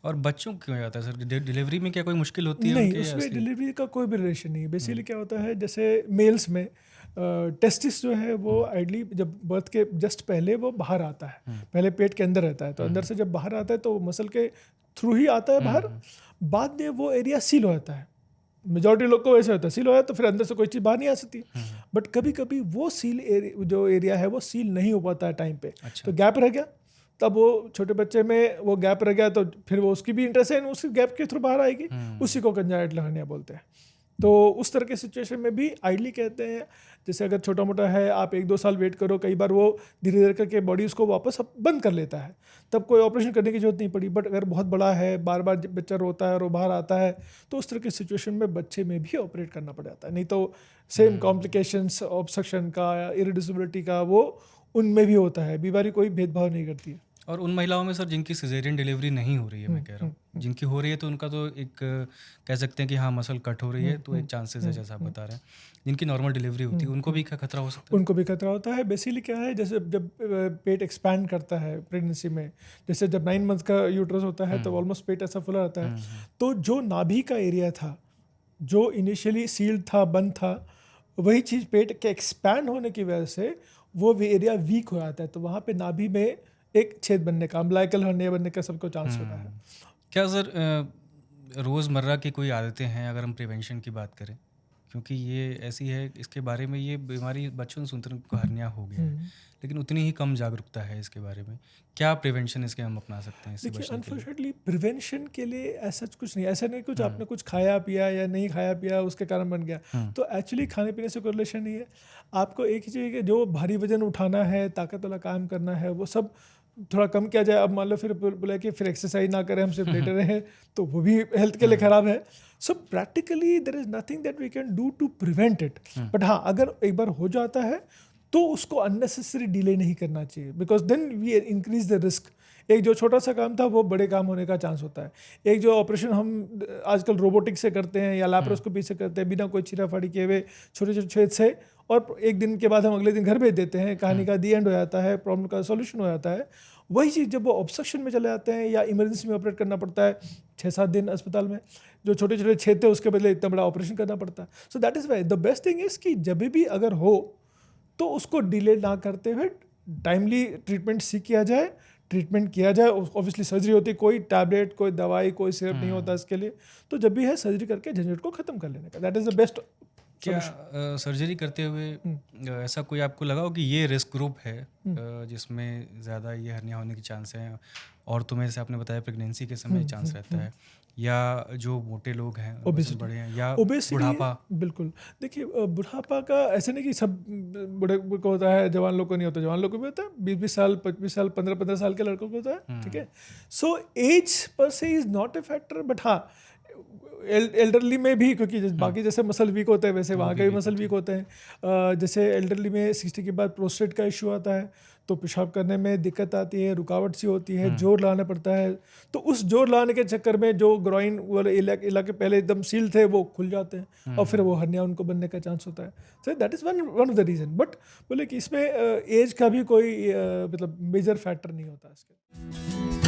और बच्चों को क्यों जाता है सर? डिलीवरी में क्या कोई मुश्किल होती है नहीं, उनके, या उसमें असली? डिलीवरी का कोई भी रिलेशन नहीं है। बेसिकली क्या होता है, जैसे मेल्स में टेस्टिस जो है वो आइडली जब बर्थ के जस्ट पहले वो बाहर आता है, पहले पेट के अंदर रहता है, तो अंदर से जब बाहर आता है तो मसल के थ्रू ही आता है बाहर। बाद में वो एरिया सील हो जाता है, मेजॉरिटी लोग को वैसे होता है, सील हो जाता है तो फिर अंदर से कोई चीज़ बाहर नहीं आ सकती। बट कभी कभी वो सील एरिया जो एरिया है वो सील नहीं हो पाता है टाइम पे, अच्छा। तो गैप रह गया। तब वो छोटे बच्चे में वो गैप रह गया तो फिर वो उसकी भी इंटरेस्ट है उसी गैप के थ्रू बाहर आएगी, उसी को कंजाइटिल हर्निया बोलते हैं। तो उस तरह के सिचुएशन में भी आइडली कहते हैं, जैसे अगर छोटा मोटा है आप 1-2 साल वेट करो, कई बार वो धीरे धीरे करके बॉडी उसको वापस बंद कर लेता है, तब कोई ऑपरेशन करने की जरूरत नहीं पड़ी। बट अगर बहुत बड़ा है, बार बार बच्चा रोता है और वो बाहर आता है, तो उस तरह की सिचुएशन में बच्चे में भी ऑपरेट करना पड़ जाता है। नहीं तो सेम कॉम्प्लिकेशंस ऑब्स्ट्रक्शन का या इरिडिसेबिलिटी का वो उनमें भी होता है। बीमारी कोई भेदभाव नहीं करती है। और उन महिलाओं में सर जिनकी सिजेरियन डिलीवरी नहीं हो रही है, मैं कह रहा हूँ, जिनकी हो रही है तो उनका तो एक कह सकते हैं कि हाँ मसल कट हो रही है तो एक चांसेस है, जैसा आप बता रहे हैं। जिनकी नॉर्मल डिलीवरी होती है उनको भी क्या खतरा हो सकता है? उनको भी खतरा होता है। बेसिकली क्या है, जैसे जब पेट एक्सपैंड करता है प्रेगनेंसी में, जैसे जब 9 मंथ का यूट्रस होता है तो ऑलमोस्ट पेट ऐसा फुला रहता है, तो जो नाभि का एरिया था जो इनिशियली सील्ड था, बंद था, वही चीज़ पेट के एक्सपैंड होने की वजह से वो एरिया वीक हो जाता है, तो वहाँ पे नाभि में एक छेद बनने का, अम्बिलिकल हर्निया बनने का सबको चांस होता है। क्या सर रोज़मर्रा की कोई आदतें हैं अगर हम प्रिवेंशन की बात करें, क्योंकि ये ऐसी है, इसके बारे में ये बीमारी बच्चों से सुनते हैं उनको हर्निया हो गया है, लेकिन उतनी ही कम जागरूकता है इसके बारे में। क्या प्रिवेंशन इसके हम अपना सकते हैं इससे देखिए, बचने के लिए? अनफॉर्चुनेटली प्रिवेंशन के लिए ऐसा कुछ नहीं, ऐसा नहीं कुछ आपने कुछ खाया पिया या नहीं खाया पिया उसके कारण बन गया, तो एक्चुअली खाने पीने से कोई रिलेशन नहीं है। आपको एक ही चीज़ है, जो भारी वजन उठाना है, ताकत वाला काम करना है, वो सब थोड़ा कम किया जाए। अब मान लो फिर बोला कि फिर एक्सरसाइज ना करें, हम सिर्फ लेटे रहें, तो वो भी हेल्थ के लिए ख़राब है। So practically there is nothing that we can do to prevent it. But हाँ, अगर एक बार हो जाता है तो उसको अननेसेसरी डिले नहीं करना चाहिए, because then we increase the risk. एक जो छोटा सा काम था वो बड़े काम होने का चांस होता है। एक जो ऑपरेशन हम आजकल रोबोटिक से करते हैं या लैप्रोस्कोपी से करते हैं, बिना कोई छीरा फाड़ी किए हुए छोटे छोटे छेद से, और एक दिन के बाद हम अगले दिन घर भेज देते हैं, कहानी का दी एंड हो जाता है, प्रॉब्लम का सोल्यूशन हो जाता है। वही चीज़ जब वो ऑब्स्ट्रक्शन में चले जाते हैं या इमरजेंसी में ऑपरेट करना पड़ता है 6-7 दिन अस्पताल में, जो छोटे छोटे छेद थे उसके बदले इतना बड़ा ऑपरेशन करना पड़ता है। So that is why the best thing is कि जब भी अगर हो तो उसको डिले ना करते हुए टाइमली ट्रीटमेंट सीख किया जाए, ट्रीटमेंट किया जाए। ऑब्वियसली सर्जरी होती है, कोई टैबलेट, कोई दवाई, कोई सिरप नहीं होता इसके लिए, तो जब भी है सर्जरी करके झंझट को खत्म कर लेने का, दैट इज़ द बेस्ट। क्या सर्जरी करते हुए ऐसा कोई आपको लगा हो कि ये रिस्क ग्रुप है जिसमें ज़्यादा ये हर्निया होने के चांस हैं? औरतों में जैसे आपने बताया प्रेगनेंसी के समय चांस रहता है, या जो मोटे लोग हैं वजन बड़े हैं, या बुढ़ापा? बिल्कुल। देखिए, बुढ़ापा का ऐसे नहीं कि सब बूढ़े को होता है, जवान लोग को नहीं होता, जवान लोग को भी होता है, 20-20 साल 25 साल 15-15 साल के लड़कों को होता है, ठीक है। सो एज पर से is not a factor, but हाँ एल्डरली में भी, क्योंकि बाकी जैसे मसल वीक होते हैं वैसे वहाँ के भी मसल वीक होते हैं। जैसे एल्डरली में 60 के बाद प्रोस्टेट का इशू आता है, तो पेशाब करने में दिक्कत आती है, रुकावट सी होती है, जोर लाना पड़ता है, तो उस जोर लाने के चक्कर में जो ग्रोइन वाले इलाके पहले एकदम सील थे वो खुल जाते हैं और फिर वो हर्निया उनको बनने का चांस होता है। So that is one of the reason. But बोले कि इसमें एज का भी कोई मतलब मेजर फैक्टर नहीं होता इसके।